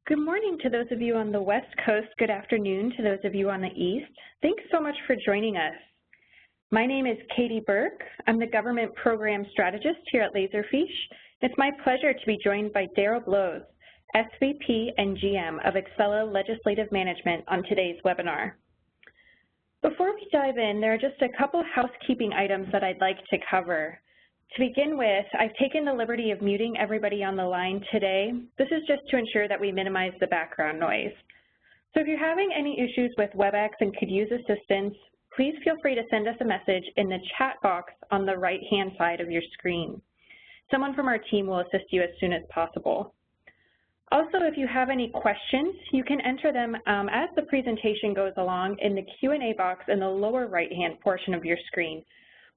Good morning to those of you on the West Coast. Good afternoon to those of you on the East. Thanks so much for joining us. My name is Katie Burke. I'm the Government Program Strategist here at Laserfiche. It's my pleasure to be joined by Daryl Blows, SVP and GM of Excella Legislative Management on today's webinar. Before we dive in, there are just a couple housekeeping items that I'd like to cover. To begin with, I've taken the liberty of muting everybody on the line today. This is just to ensure that we minimize the background noise. So if you're having any issues with WebEx and could use assistance, please feel free to send us a message in the chat box on the right-hand side of your screen. Someone from our team will assist you as soon as possible. Also, if you have any questions, you can enter them as the presentation goes along in the Q&A box in the lower right-hand portion of your screen.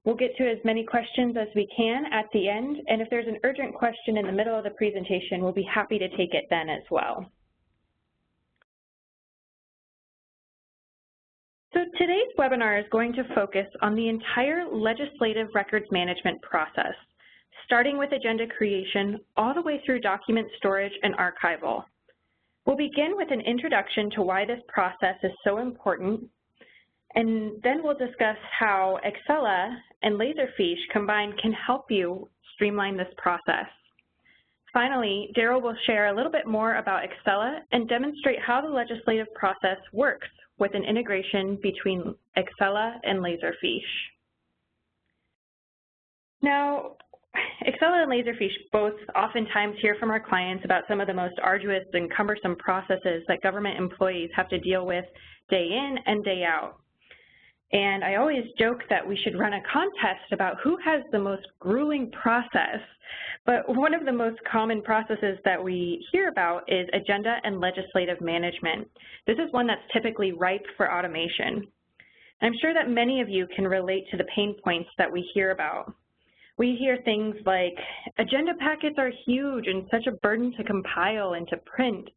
We'll get to as many questions as we can at the end, and if there's an urgent question in the middle of the presentation, we'll be happy to take it then as well. So today's webinar is going to focus on the entire legislative records management process, starting with agenda creation all the way through document storage and archival. We'll begin with an introduction to why this process is so important, and then we'll discuss how Excella and Laserfiche combined can help you streamline this process. Finally, Daryl will share a little bit more about Excella and demonstrate how the legislative process works with an integration between Excella and Laserfiche. Now, Excella and Laserfiche both oftentimes hear from our clients about some of the most arduous and cumbersome processes that government employees have to deal with day in and day out. And I always joke that we should run a contest about who has the most grueling process. But one of the most common processes that we hear about is agenda and legislative management. This is one that's typically ripe for automation. I'm sure that many of you can relate to the pain points that we hear about. We hear things like, agenda packets are huge and such a burden to compile and to print.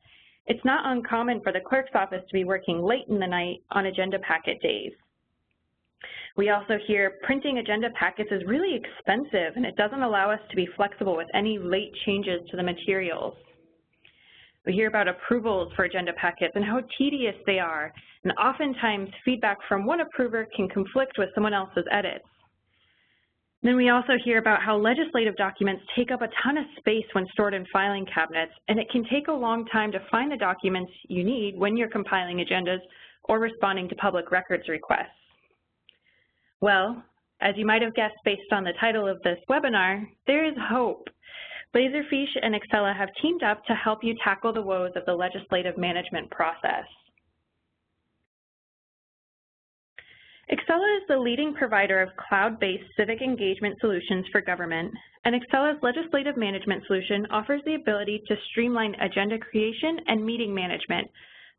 It's not uncommon for the clerk's office to be working late in the night on agenda packet days. We also hear printing agenda packets is really expensive and it doesn't allow us to be flexible with any late changes to the materials. We hear about approvals for agenda packets and how tedious they are, and oftentimes feedback from one approver can conflict with someone else's edits. Then we also hear about how legislative documents take up a ton of space when stored in filing cabinets, and it can take a long time to find the documents you need when you're compiling agendas or responding to public records requests. Well, as you might have guessed based on the title of this webinar, there is hope. Laserfiche and Excella have teamed up to help you tackle the woes of the legislative management process. Excella is the leading provider of cloud-based civic engagement solutions for government, and Excella's legislative management solution offers the ability to streamline agenda creation and meeting management,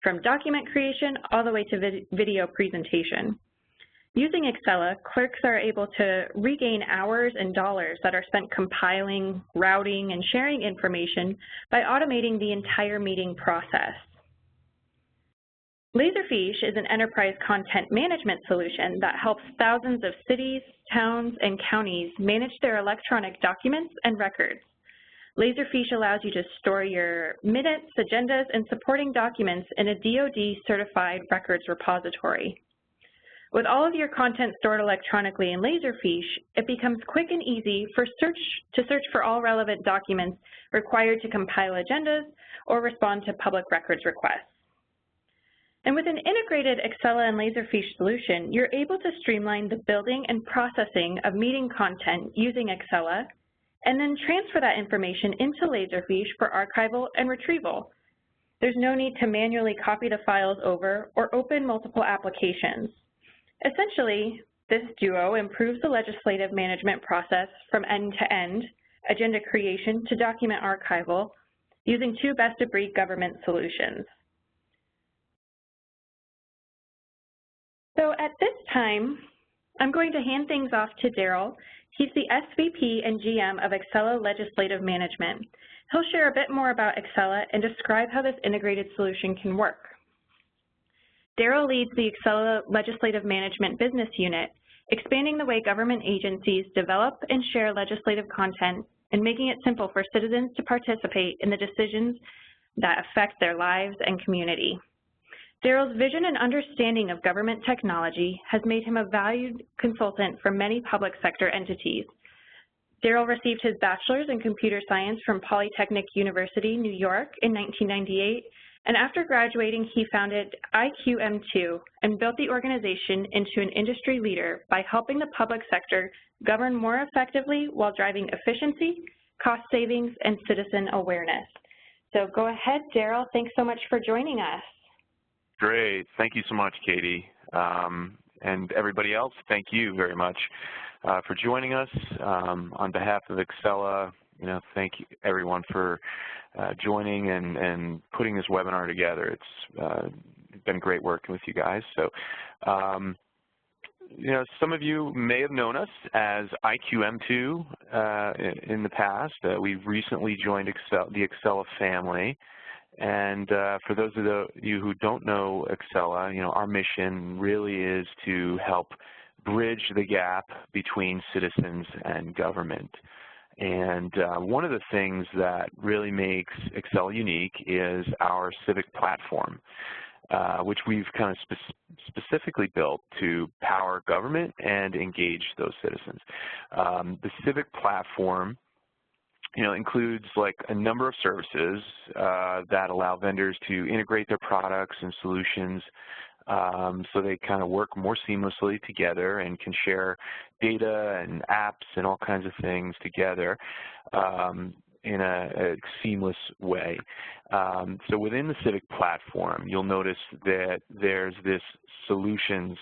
from document creation all the way to video presentation. Using Excella, clerks are able to regain hours and dollars that are spent compiling, routing, and sharing information by automating the entire meeting process. Laserfiche is an enterprise content management solution that helps thousands of cities, towns, and counties manage their electronic documents and records. Laserfiche allows you to store your minutes, agendas, and supporting documents in a DoD-certified records repository. With all of your content stored electronically in Laserfiche, it becomes quick and easy to search for all relevant documents required to compile agendas or respond to public records requests. And with an integrated Excella and Laserfiche solution, you're able to streamline the building and processing of meeting content using Excella, and then transfer that information into Laserfiche for archival and retrieval. There's no need to manually copy the files over or open multiple applications. Essentially, this duo improves the legislative management process from end to end, agenda creation to document archival, using two best-of-breed government solutions. So at this time, I'm going to hand things off to Daryl. He's the SVP and GM of Excella Legislative Management. He'll share a bit more about Excella and describe how this integrated solution can work. Daryl leads the Excella Legislative Management Business Unit, expanding the way government agencies develop and share legislative content and making it simple for citizens to participate in the decisions that affect their lives and community. Daryl's vision and understanding of government technology has made him a valued consultant for many public sector entities. Daryl received his bachelor's in computer science from Polytechnic University, New York in 1998, and after graduating, he founded IQM2 and built the organization into an industry leader by helping the public sector govern more effectively while driving efficiency, cost savings, and citizen awareness. So go ahead, Daryl. Thanks so much for joining us. Great. Thank you so much, Katie. And everybody else, thank you very much for joining us. On behalf of Excella, thank you everyone for joining and putting this webinar together. It's been great working with you guys. So, some of you may have known us as IQM2 in the past. We've recently joined the Excella family. And for those of you who don't know Excella, our mission really is to help bridge the gap between citizens and government. And one of the things that really makes Excella unique is our Civic platform, which we've kind of specifically built to power government and engage those citizens. The Civic platform includes like a number of services that allow vendors to integrate their products and solutions so they kind of work more seamlessly together and can share data and apps and all kinds of things together in a seamless way. So within the Civic platform, you'll notice that there's this solutions,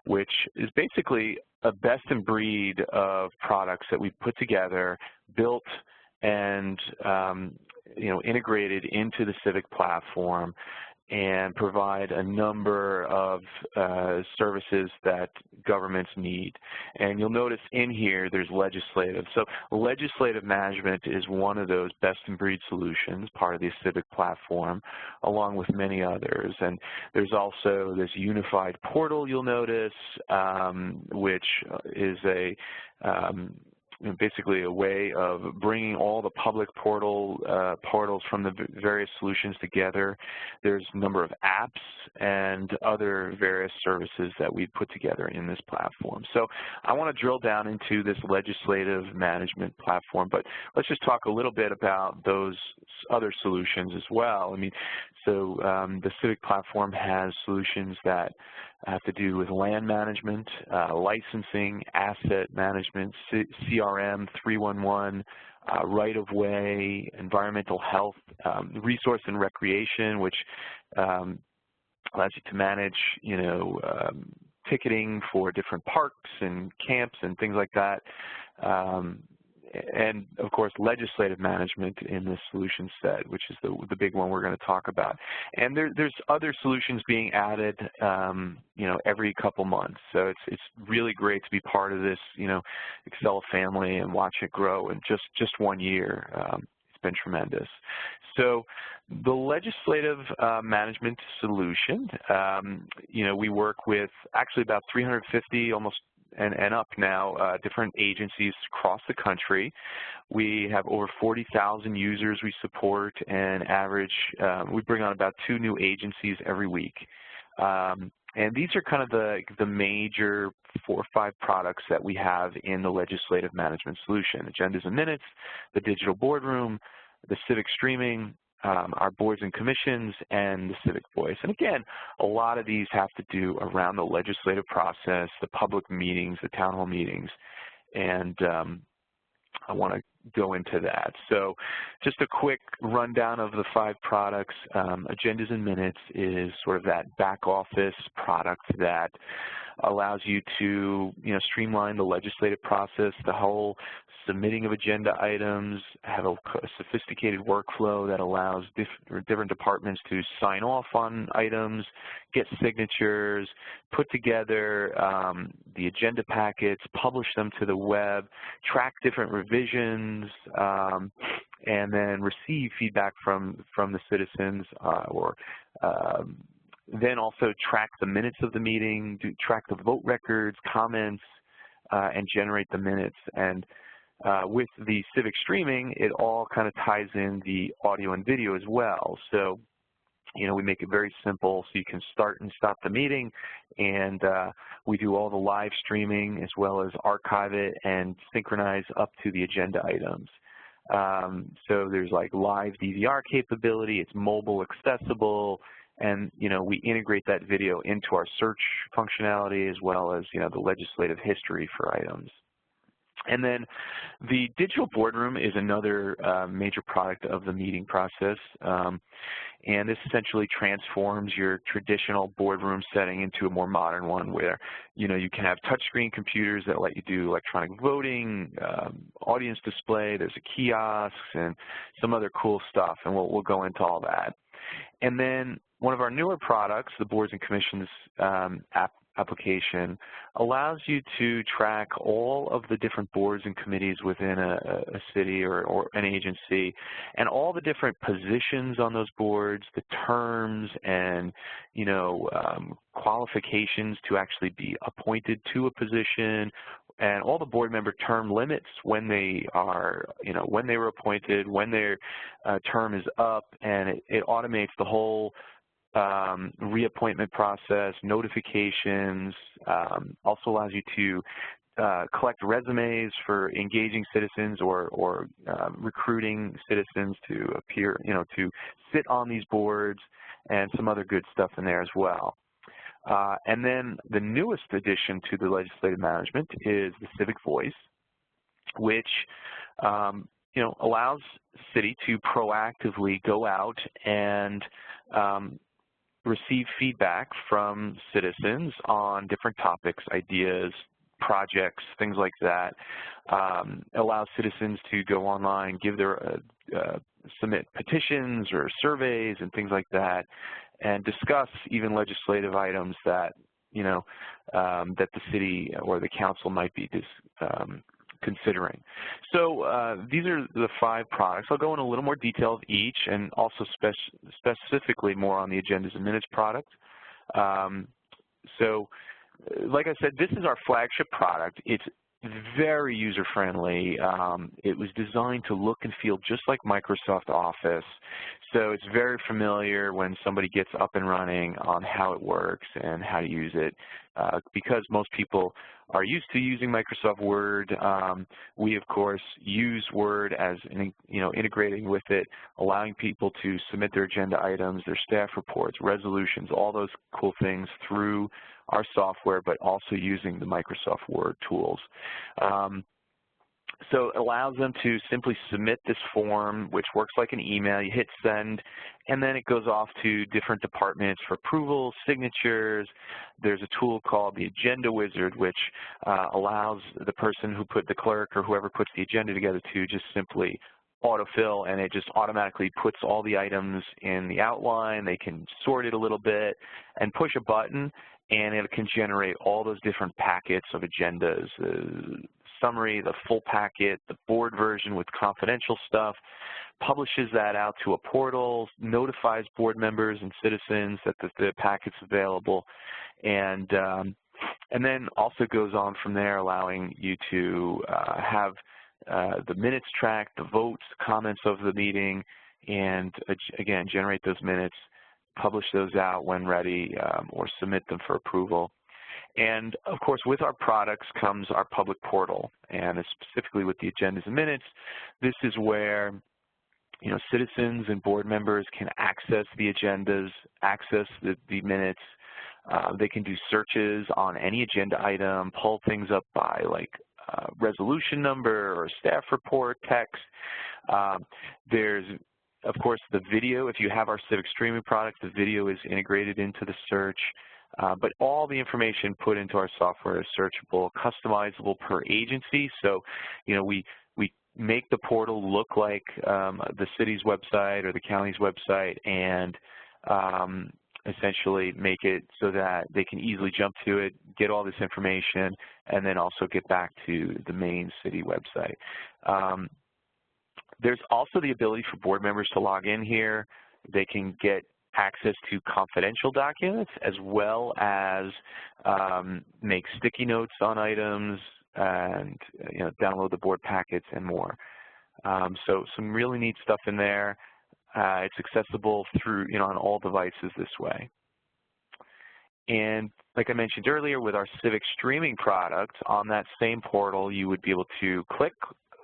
which is basically a best in breed of products that we've put together, built, and integrated into the Civic platform, and provide a number of services that governments need. And you'll notice in here there's legislative. So legislative management is one of those best-in-breed solutions, part of the Civic platform, along with many others. And there's also this unified portal you'll notice, which is basically a way of bringing all the public portals from the various solutions together. There's a number of apps and other various services that we've put together in this platform. So I want to drill down into this legislative management platform, but let's just talk a little bit about those other solutions as well. The Civic platform has solutions that have to do with land management, licensing, asset management, CRM, 311, right-of-way, environmental health, resource and recreation, which allows you to manage, ticketing for different parks and camps and things like that. And of course, legislative management in the solution set, which is the big one we're going to talk about. And there's other solutions being added, every couple months. So it's really great to be part of this, Excella family and watch it grow in just 1 year. It's been tremendous. So the legislative management solution, we work with actually about 350, almost and up now, different agencies across the country. We have over 40,000 users we support, and average, we bring on about 2 new agencies every week. And these are kind of the major 4 or 5 products that we have in the legislative management solution: agendas and minutes, the digital boardroom, the civic streaming, our boards and commissions, and the Civic Voice. And again, a lot of these have to do around the legislative process, the public meetings, the town hall meetings, and I want to go into that. So just a quick rundown of the 5 products. Agendas and minutes is sort of that back office product that allows you to streamline the legislative process, the whole submitting of agenda items, have a sophisticated workflow that allows different departments to sign off on items, get signatures, put together the agenda packets, publish them to the web, track different revisions, and then receive feedback from the citizens, then also track the minutes of the meeting, track the vote records, comments, and generate the minutes. And with the Civic streaming, it all kind of ties in the audio and video as well. So, we make it very simple so you can start and stop the meeting, and we do all the live streaming as well as archive it and synchronize up to the agenda items. So there's like live DVR capability, it's mobile accessible, and we integrate that video into our search functionality as well as the legislative history for items. And then the digital boardroom is another major product of the meeting process, and this essentially transforms your traditional boardroom setting into a more modern one where you can have touchscreen computers that let you do electronic voting, audience display, there's a kiosk, and some other cool stuff, and we'll go into all that. And then one of our newer products, the Boards and Commissions application, allows you to track all of the different boards and committees within a city or an agency, and all the different positions on those boards, the terms and qualifications to actually be appointed to a position, and all the board member term limits when they are, when they were appointed, when their term is up, and it automates the whole reappointment process, notifications, also allows you to collect resumes for engaging citizens or recruiting citizens to appear, to sit on these boards, and some other good stuff in there as well. And then the newest addition to the legislative management is the Civic Voice, which allows the city to proactively go out and receive feedback from citizens on different topics, ideas, projects, things like that. Allows citizens to go online, give their submit petitions or surveys and things like that, and discuss even legislative items that that the city or the council might be considering. So these are the 5 products. I'll go in a little more detail of each, and also specifically more on the agendas and minutes product. So like I said, this is our flagship product. It's very user-friendly. It was designed to look and feel just like Microsoft Office, so it's very familiar when somebody gets up and running on how it works and how to use it. Because most people are used to using Microsoft Word, we of course use Word as integrating with it, allowing people to submit their agenda items, their staff reports, resolutions, all those cool things through our software, but also using the Microsoft Word tools. So it allows them to simply submit this form, which works like an email. You hit send, and then it goes off to different departments for approval, signatures. There's a tool called the Agenda Wizard, which allows the person who put the clerk or whoever puts the agenda together to just simply autofill, and it just automatically puts all the items in the outline. They can sort it a little bit and push a button, and it can generate all those different packets of agendas, summary, the full packet, the board version with confidential stuff, publishes that out to a portal, notifies board members and citizens that the packet's available, and then also goes on from there, allowing you to have the minutes tracked, the votes, comments of the meeting, and again, generate those minutes, publish those out when ready, or submit them for approval. And of course, with our products comes our public portal, and specifically with the agendas and minutes, this is where citizens and board members can access the agendas, access the minutes. They can do searches on any agenda item, pull things up by resolution number or staff report text. There's, of course, the video. If you have our Civic streaming product, the video is integrated into the search. But all the information put into our software is searchable, customizable per agency. So, we make the portal look like the city's website or the county's website, and essentially make it so that they can easily jump to it, get all this information, and then also get back to the main city website. There's also the ability for board members to log in here. They can get access to confidential documents, as well as make sticky notes on items, and download the board packets and more. So some really neat stuff in there. It's accessible through on all devices this way. And like I mentioned earlier, with our Civic streaming product, on that same portal, you would be able to click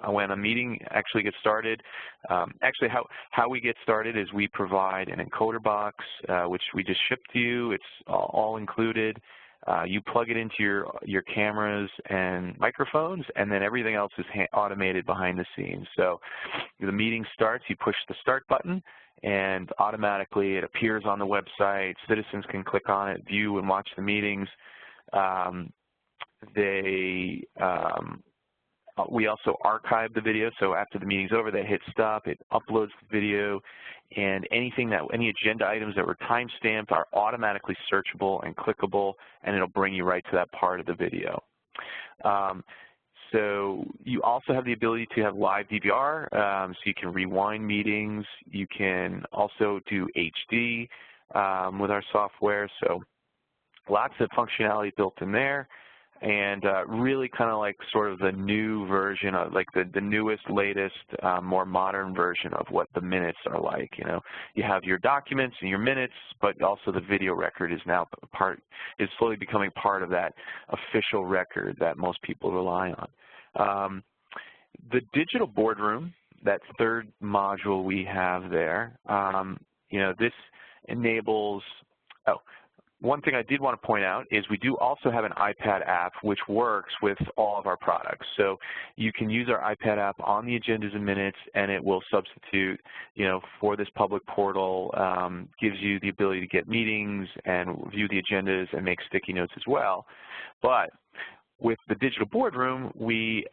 when a meeting actually gets started. Actually, how we get started is we provide an encoder box, which we just ship to you. It's all included. You plug it into your cameras and microphones, and then everything else is automated behind the scenes. So the meeting starts, you push the start button, and automatically it appears on the website. Citizens can click on it, view and watch the meetings. We also archive the video, so after the meeting's over, they hit stop, it uploads the video, and any agenda items that were time-stamped are automatically searchable and clickable, and it'll bring you right to that part of the video. So you also have the ability to have live DVR, so you can rewind meetings. You can also do HD with our software, so lots of functionality built in there. And really kind of like sort of the new version of like the newest, latest, more modern version of what the minutes are like. You have your documents and your minutes, but also the video record is now is slowly becoming part of that official record that most people rely on. The digital boardroom, that third module we have there, this enables, one thing I did want to point out is we do also have an iPad app which works with all of our products. So you can use our iPad app on the agendas and minutes, and it will substitute, for this public portal, gives you the ability to get meetings and view the agendas and make sticky notes as well. But with the digital boardroom, we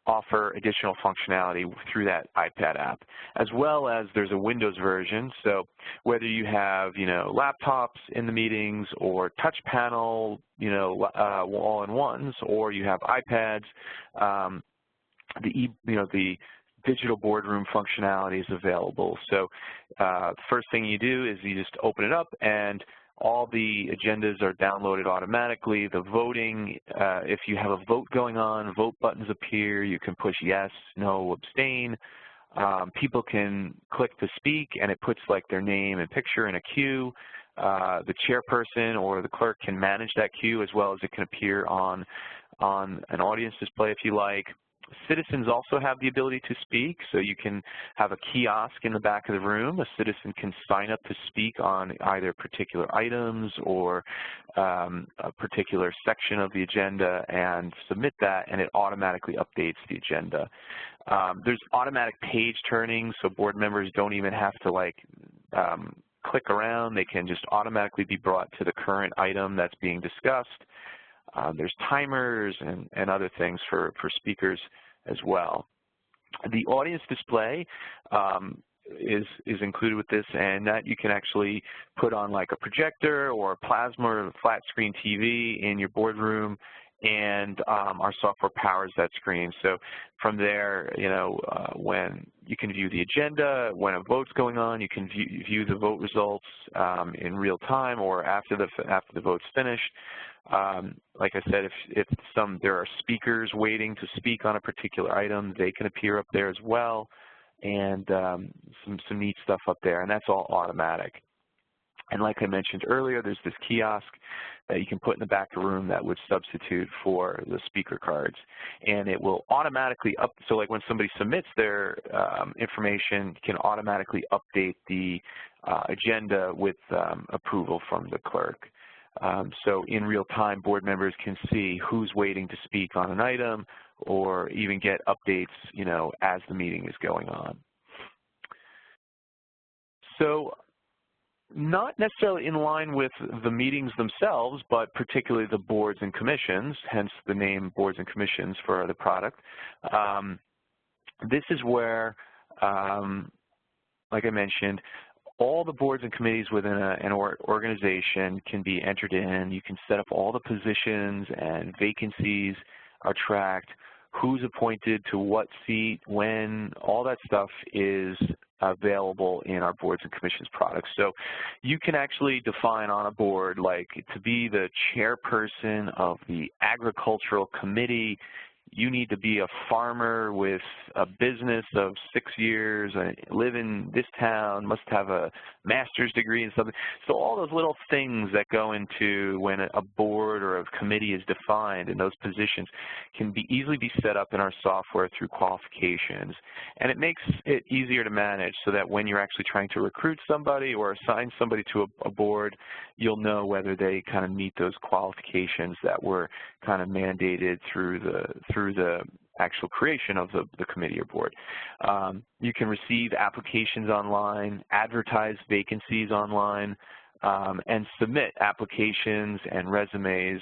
offer additional functionality through that iPad app, as well as there's a Windows version. So whether you have, laptops in the meetings or touch panel, all-in-ones, or you have iPads, the digital boardroom functionality is available. So first thing you do is you just open it up, and all the agendas are downloaded automatically. The voting, if you have a vote going on, vote buttons appear. You can push yes, no, abstain. People can click to speak, and it puts like their name and picture in a queue. The chairperson or the clerk can manage that queue, as well as it can appear on an audience display if you like. Citizens also have the ability to speak, so you can have a kiosk in the back of the room. A citizen can sign up to speak on either particular items or a particular section of the agenda and submit that, and it automatically updates the agenda. There's automatic page turning, so board members don't even have to click around. They can just automatically be brought to the current item that's being discussed. There's timers and other things for speakers as well. The audience display is included with this, and that you can actually put on like a projector or a plasma or flat screen TV in your boardroom, and our software powers that screen. So from there, when you can view the agenda, when a vote's going on, you can view the vote results in real time or after the vote's finished. Like I said, if there are speakers waiting to speak on a particular item, they can appear up there as well, and some neat stuff up there, and that's all automatic. And like I mentioned earlier, there's this kiosk that you can put in the back of the room that would substitute for the speaker cards, and it will automatically so like when somebody submits their information, it can automatically update the agenda with approval from the clerk. So in real time, board members can see who's waiting to speak on an item, or even get updates, as the meeting is going on. So not necessarily in line with the meetings themselves, but particularly the boards and commissions, hence the name boards and commissions for the product. This is where, like I mentioned, all the boards and committees within an organization can be entered in. You can set up all the positions, and vacancies are tracked, who's appointed to what seat, when, all that stuff is available in our boards and commissions products. So you can actually define on a board, like to be the chairperson of the agricultural committee, you need to be a farmer with a business of 6 years, live in this town, must have a master's degree in something. So all those little things that go into when a board or a committee is defined, and those positions can easily be set up in our software through qualifications. And it makes it easier to manage so that when you're actually trying to recruit somebody or assign somebody to a board, you'll know whether they kind of meet those qualifications that were kind of mandated through the actual creation of the committee or board. You can receive applications online, advertise vacancies online, and submit applications and resumes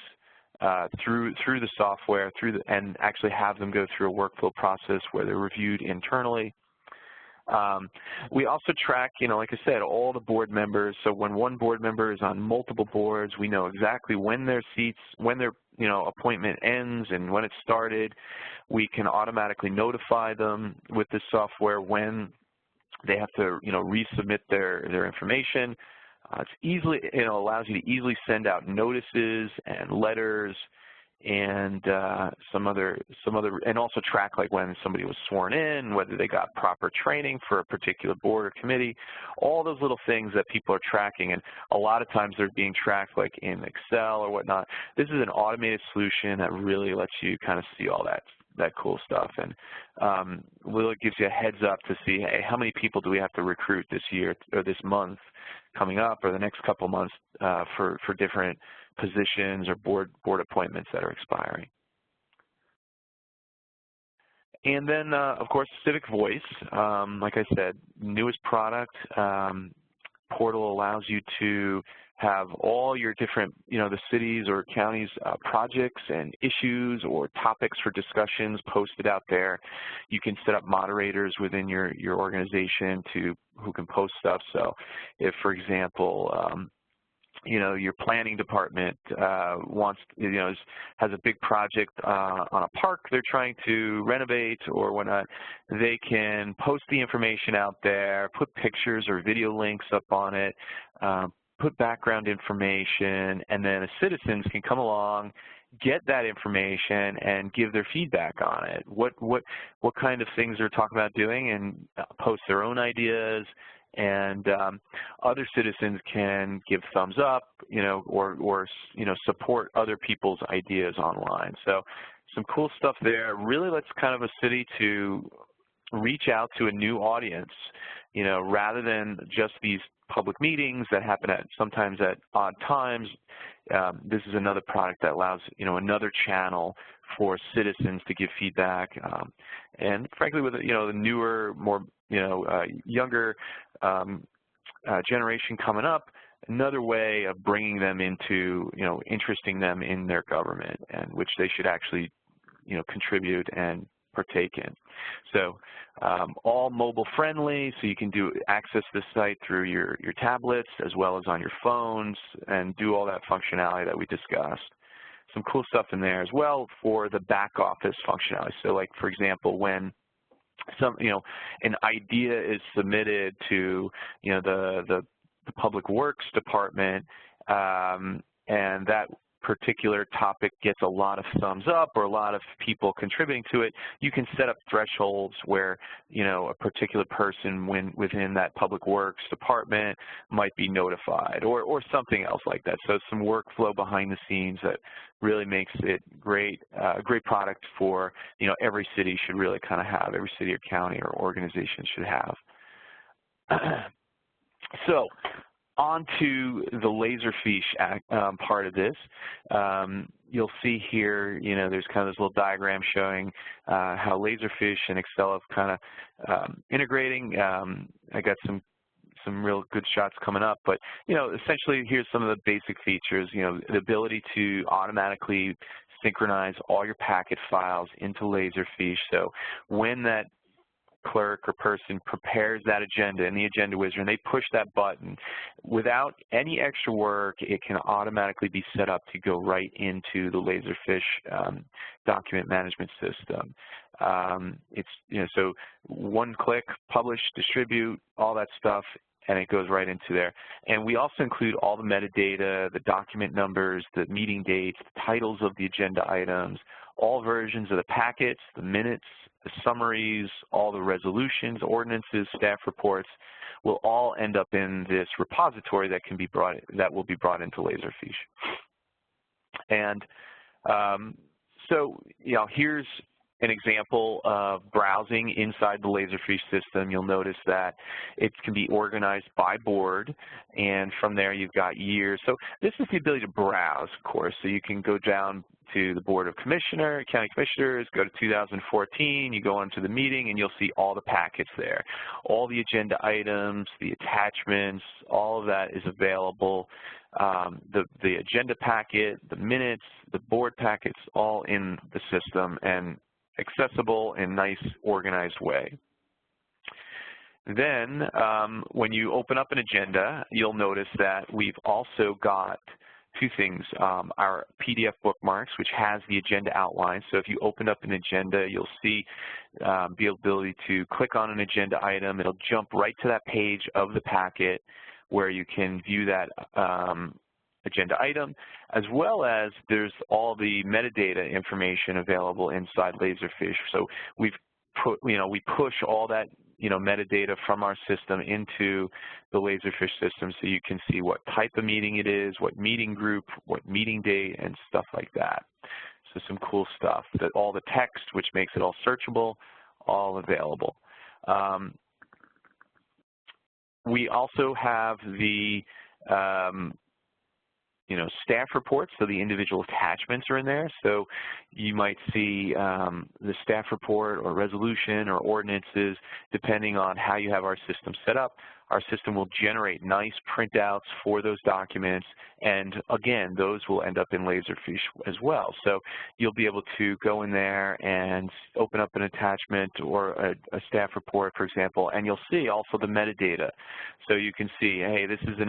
through the software, and actually have them go through a workflow process where they're reviewed internally. We also track, like I said, all the board members. So when one board member is on multiple boards, we know exactly when their appointment ends and when it started. We can automatically notify them with this software when they have to, resubmit their information. It allows you to easily send out notices and letters and and also track like when somebody was sworn in, whether they got proper training for a particular board or committee, all those little things that people are tracking. And a lot of times they're being tracked like in Excel or whatnot. This is an automated solution that really lets you kind of see all that cool stuff, and really gives you a heads up to see, hey, how many people do we have to recruit this year or this month coming up or the next couple months for different positions or board appointments that are expiring. And then, of course, Civic Voice, like I said, newest product. Portal allows you to have all your different, the cities or counties projects and issues or topics for discussions posted out there. You can set up moderators within your organization who can post stuff. So if, for example, your planning department has a big project on a park they're trying to renovate or whatnot, they can post the information out there, put pictures or video links up on it, put background information, and then citizens can come along, get that information, and give their feedback on it. What kind of things they're talking about doing, and post their own ideas. And other citizens can give thumbs up, or support other people's ideas online. So some cool stuff there. Really lets kind of a city to reach out to a new audience, rather than just these public meetings that happen sometimes at odd times. This is another product that allows, another channel for citizens to give feedback. And frankly, with, the newer, more, younger generation coming up, another way of bringing them into, interesting them in their government, and which they should actually, contribute and partake in. So all mobile friendly, so you can access this site through your tablets as well as on your phones and do all that functionality that we discussed. Some cool stuff in there as well for the back office functionality. So like, for example, when an idea is submitted to, the Public Works Department, and that particular topic gets a lot of thumbs up or a lot of people contributing to it, you can set up thresholds where, a particular person within that Public Works Department might be notified or something else like that. So some workflow behind the scenes that really makes it a great product for, every city should really kind of have, every city or county or organization should have. So, on to the Laserfiche part of this. You'll see here, there's kind of this little diagram showing how Laserfiche and Excel have kind of integrating. I got some real good shots coming up, but essentially here's some of the basic features. The ability to automatically synchronize all your packet files into Laserfiche. So when that clerk or person prepares that agenda in the agenda wizard and they push that button, without any extra work, it can automatically be set up to go right into the Laserfiche document management system. So one click, publish, distribute, all that stuff, and it goes right into there. And we also include all the metadata, the document numbers, the meeting dates, the titles of the agenda items, all versions of the packets, the minutes, the summaries, all the resolutions, ordinances, staff reports will all end up in this repository that will be brought into Laserfiche. And so, here's an example of browsing inside the Laserfiche system. You'll notice that it can be organized by board, and from there you've got years. So this is the ability to browse, of course. So you can go down to the Board of County Commissioners, go to 2014, you go into the meeting, and you'll see all the packets there. All the agenda items, the attachments, all of that is available. The agenda packet, the minutes, the board packets, all in the system and accessible in a nice, organized way. Then when you open up an agenda, you'll notice that we've also got two things, our PDF bookmarks, which has the agenda outline. So if you open up an agenda, you'll see the ability to click on an agenda item. It'll jump right to that page of the packet where you can view that agenda item, as well as there's all the metadata information available inside Laserfiche. So we push all that metadata from our system into the Laserfiche system, so you can see what type of meeting it is, what meeting group, what meeting date, and stuff like that. So some cool stuff. All the text, which makes it all searchable, all available. We also have the staff reports, so the individual attachments are in there. So you might see the staff report or resolution or ordinances, depending on how you have our system set up. Our system will generate nice printouts for those documents, and again, those will end up in Laserfiche as well. So you'll be able to go in there and open up an attachment or a staff report, for example, and you'll see also the metadata. So you can see, hey, this is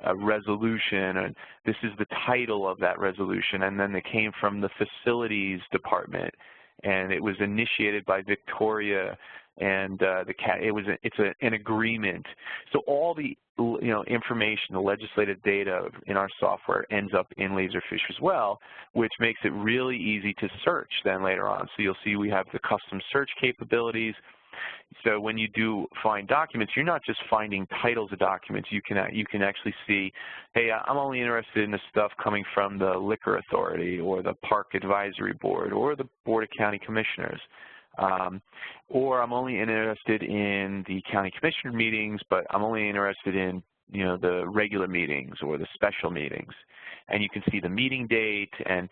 a resolution, and this is the title of that resolution, and then it came from the facilities department, and it was initiated by Victoria, and it's an agreement. So all the information, the legislative data in our software ends up in Laserfiche as well, which makes it really easy to search then later on. So you'll see we have the custom search capabilities. So when you do find documents, you're not just finding titles of documents. You can actually see, hey, I'm only interested in the stuff coming from the Liquor Authority or the Park Advisory Board or the Board of County Commissioners. Or I'm only interested in the county commissioner meetings, but I'm only interested in the regular meetings or the special meetings. And you can see the meeting date, and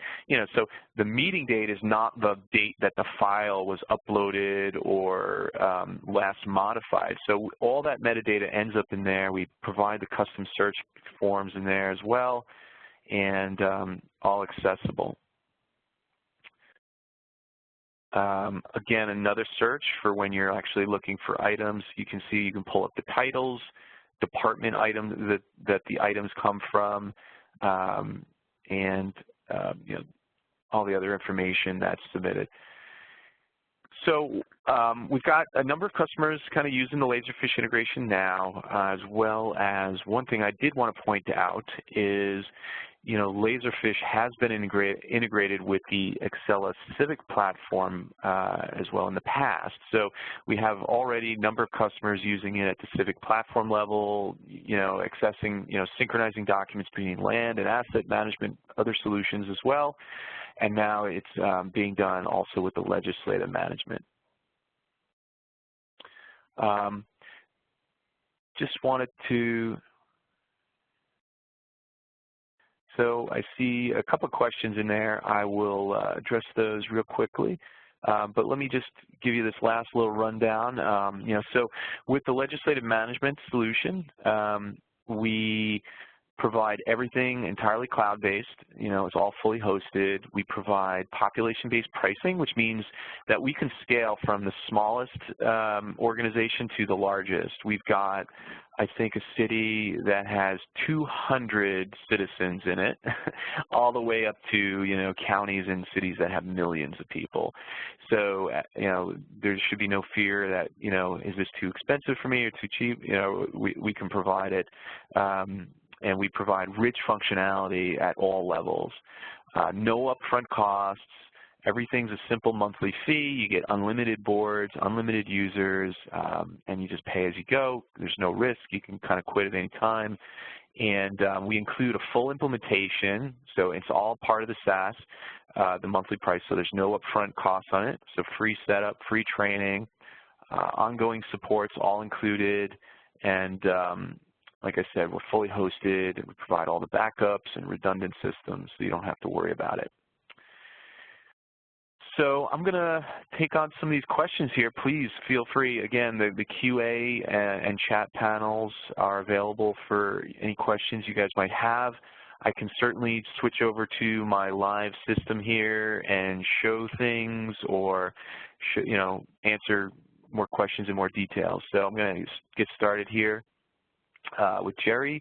so the meeting date is not the date that the file was uploaded or last modified. So all that metadata ends up in there. We provide the custom search forms in there as well, and all accessible. Again, another search for when you're actually looking for items. You can see you can pull up the titles, department items that the items come from, and all the other information that's submitted. So we've got a number of customers kind of using the Laserfiche integration now, as well as one thing I did want to point out is Laserfiche has been integrated with the Excella Civic platform as well in the past. So we have already a number of customers using it at the Civic platform level, accessing, synchronizing documents between land and asset management, other solutions as well. And now it's being done also with the legislative management. Just wanted to... So I see a couple of questions in there. I will address those real quickly. But let me just give you this last little rundown. So with the legislative management solution, we provide everything entirely cloud-based. It's all fully hosted. We provide population-based pricing, which means that we can scale from the smallest organization to the largest. We've got, I think, a city that has 200 citizens in it, all the way up to, counties and cities that have millions of people. So, there should be no fear that, is this too expensive for me or too cheap? We can provide it. And we provide rich functionality at all levels. No upfront costs, Everything's a simple monthly fee. You get unlimited boards, unlimited users, and you just pay as you go. There's no risk. You can kind of quit at any time. And we include a full implementation, so it's all part of the SaaS, the monthly price, so there's no upfront costs on it. So free setup, free training, ongoing support's all included, and like I said, we're fully hosted, and we provide all the backups and redundant systems, so you don't have to worry about it. So I'm going to take on some of these questions here. Please feel free. Again, the QA and chat panels are available for any questions you guys might have. I can certainly switch over to my live system here and show things or, answer more questions in more detail. So I'm going to get started here with Jerry.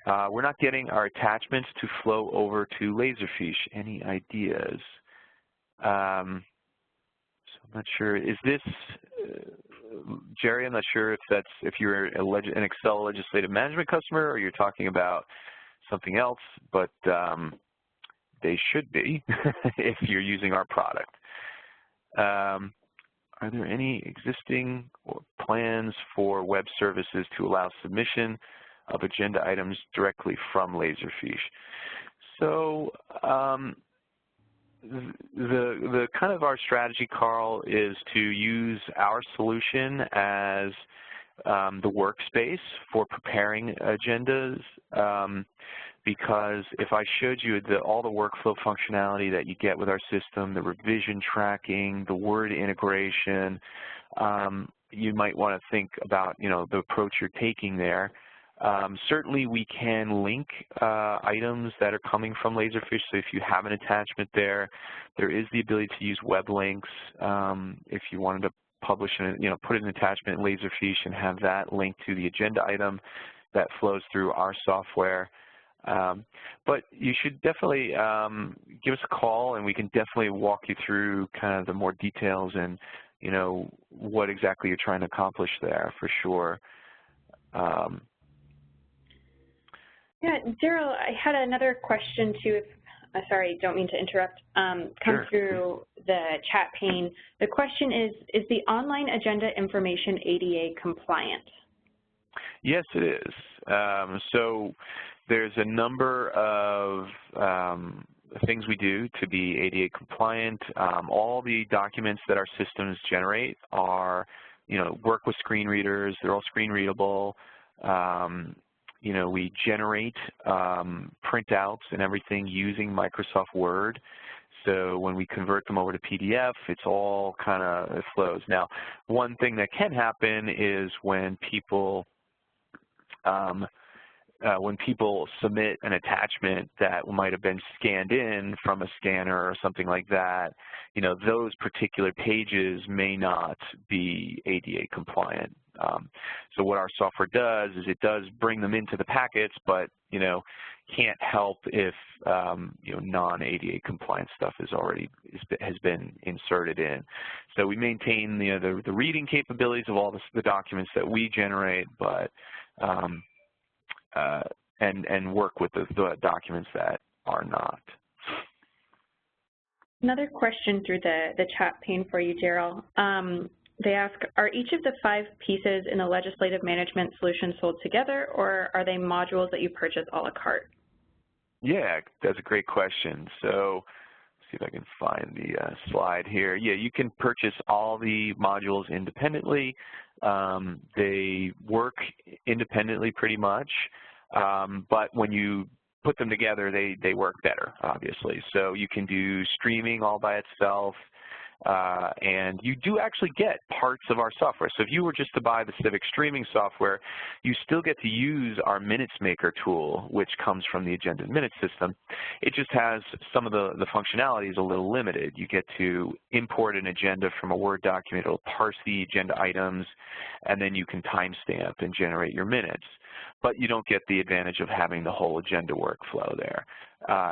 We're not getting our attachments to flow over to Laserfiche. Any ideas? So I'm not sure. Is this, Jerry, I'm not sure if you're an Excel legislative management customer or you're talking about something else, but they should be if you're using our product. Are there any existing plans for web services to allow submission of agenda items directly from Laserfiche? So the kind of our strategy, Carl, is to use our solution as the workspace for preparing agendas, because if I showed you all the workflow functionality that you get with our system, the revision tracking, the Word integration, you might want to think about the approach you're taking there. Certainly we can link items that are coming from Laserfiche, so if you have an attachment there is the ability to use web links if you wanted to publish put an attachment in Laserfiche and have that linked to the agenda item that flows through our software. But you should definitely give us a call, and we can definitely walk you through kind of the more details and what exactly you're trying to accomplish there for sure. Yeah, Daryl, I had another question too. Sorry, don't mean to interrupt. Come through the chat pane. The question is the online agenda information ADA compliant? Yes, it is. So there's a number of things we do to be ADA compliant. All the documents that our systems generate are, work with screen readers. They're all screen readable. We generate printouts and everything using Microsoft Word. So when we convert them over to PDF, it's all it flows. Now, one thing that can happen is when people submit an attachment that might have been scanned in from a scanner or something like that, those particular pages may not be ADA compliant. So what our software does is it does bring them into the packets, but can't help if non-ADA compliant stuff has been inserted in. So we maintain the reading capabilities of all the documents that we generate, but and work with the documents that are not. Another question through the chat pane for you, Daryl. They ask, are each of the 5 pieces in the legislative management solution sold together, or are they modules that you purchase a la carte? Yeah, that's a great question. So let's see if I can find the slide here. Yeah, you can purchase all the modules independently. They work independently pretty much, but when you put them together, they work better, obviously. So you can do streaming all by itself. And you do actually get parts of our software. So if you were just to buy the Civic streaming software, you still get to use our Minutes Maker tool, which comes from the Agenda and Minutes system. It just has some of the functionality is a little limited. You get to import an agenda from a Word document. It'll parse the agenda items, and then you can timestamp and generate your minutes. But you don't get the advantage of having the whole agenda workflow there.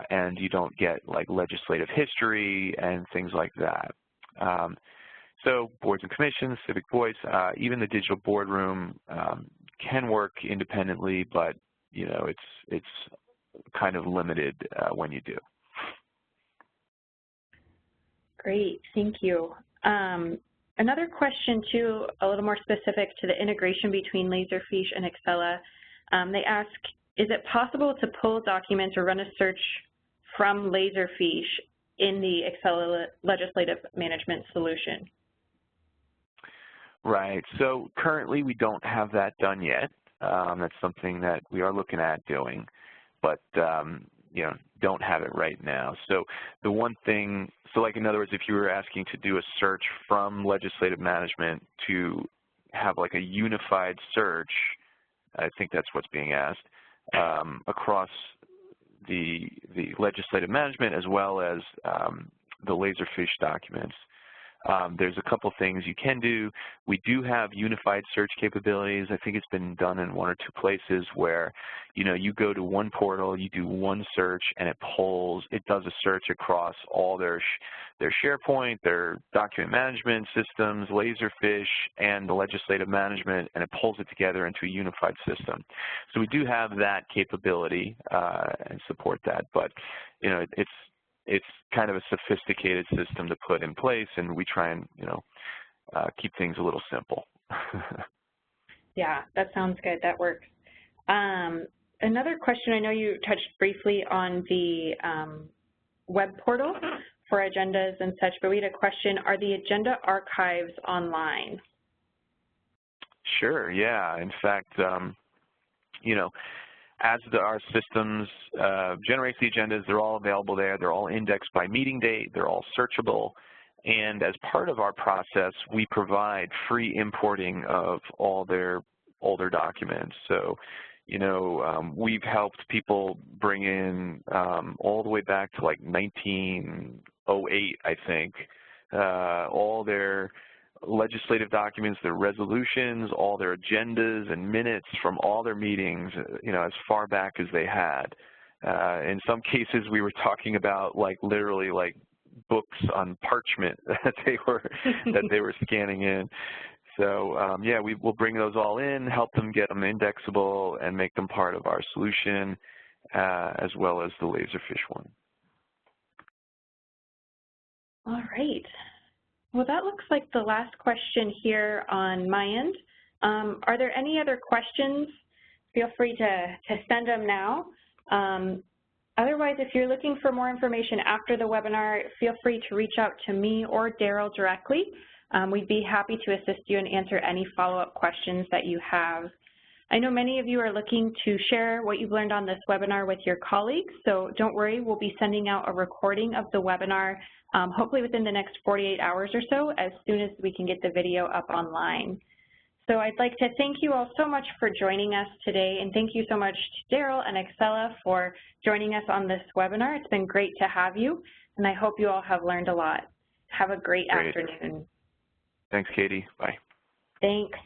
And you don't get like legislative history and things like that. So boards and commissions, Civic Voice, even the digital boardroom can work independently, but it's kind of limited when you do. Great, thank you. Another question, too, a little more specific to the integration between Laserfiche and Excella. They ask, is it possible to pull documents or run a search from Laserfiche in the Excella legislative management solution? Right. So currently we don't have that done yet. That's something that we are looking at doing, but you know, don't have it right now. So the one thing, so like in other words, if you were asking to do a search from legislative management to have like a unified search, I think that's what's being asked, across the legislative management as well as the Laserfiche documents. There's a couple things you can do. We do have unified search capabilities. I think it's been done in 1 or 2 places where, you know, you go to one portal, you do one search, and it does a search across all their SharePoint, their document management systems, Laserfiche, and the legislative management, and it pulls it together into a unified system. So we do have that capability and support that, but, you know, it's kind of a sophisticated system to put in place, and we try and, you know, keep things a little simple. Yeah, that sounds good. That works. Another question, I know you touched briefly on the web portal for agendas and such, but we had a question, are the agenda archives online? Sure, yeah. In fact, you know, as our systems generates the agendas, they're all available there. They're all indexed by meeting date. They're all searchable. And as part of our process, we provide free importing of all their older documents. So, you know, we've helped people bring in all the way back to like 1908, I think, all their legislative documents, their resolutions, all their agendas and minutes from all their meetings, you know, as far back as they had. In some cases, we were talking about like literally like books on parchment that they were scanning in. So yeah, we'll bring those all in, help them get them indexable, and make them part of our solution, as well as the Laserfiche one. All right. Well, that looks like the last question here on my end. Are there any other questions? Feel free to send them now. Otherwise, if you're looking for more information after the webinar, feel free to reach out to me or Daryl directly. We'd be happy to assist you and answer any follow-up questions that you have. I know many of you are looking to share what you've learned on this webinar with your colleagues, so don't worry, we'll be sending out a recording of the webinar hopefully within the next 48 hours or so, as soon as we can get the video up online. So I'd like to thank you all so much for joining us today, and thank you so much to Daryl and Excella for joining us on this webinar. It's been great to have you, and I hope you all have learned a lot. Have a great afternoon. Thanks, Katie. Bye. Thanks.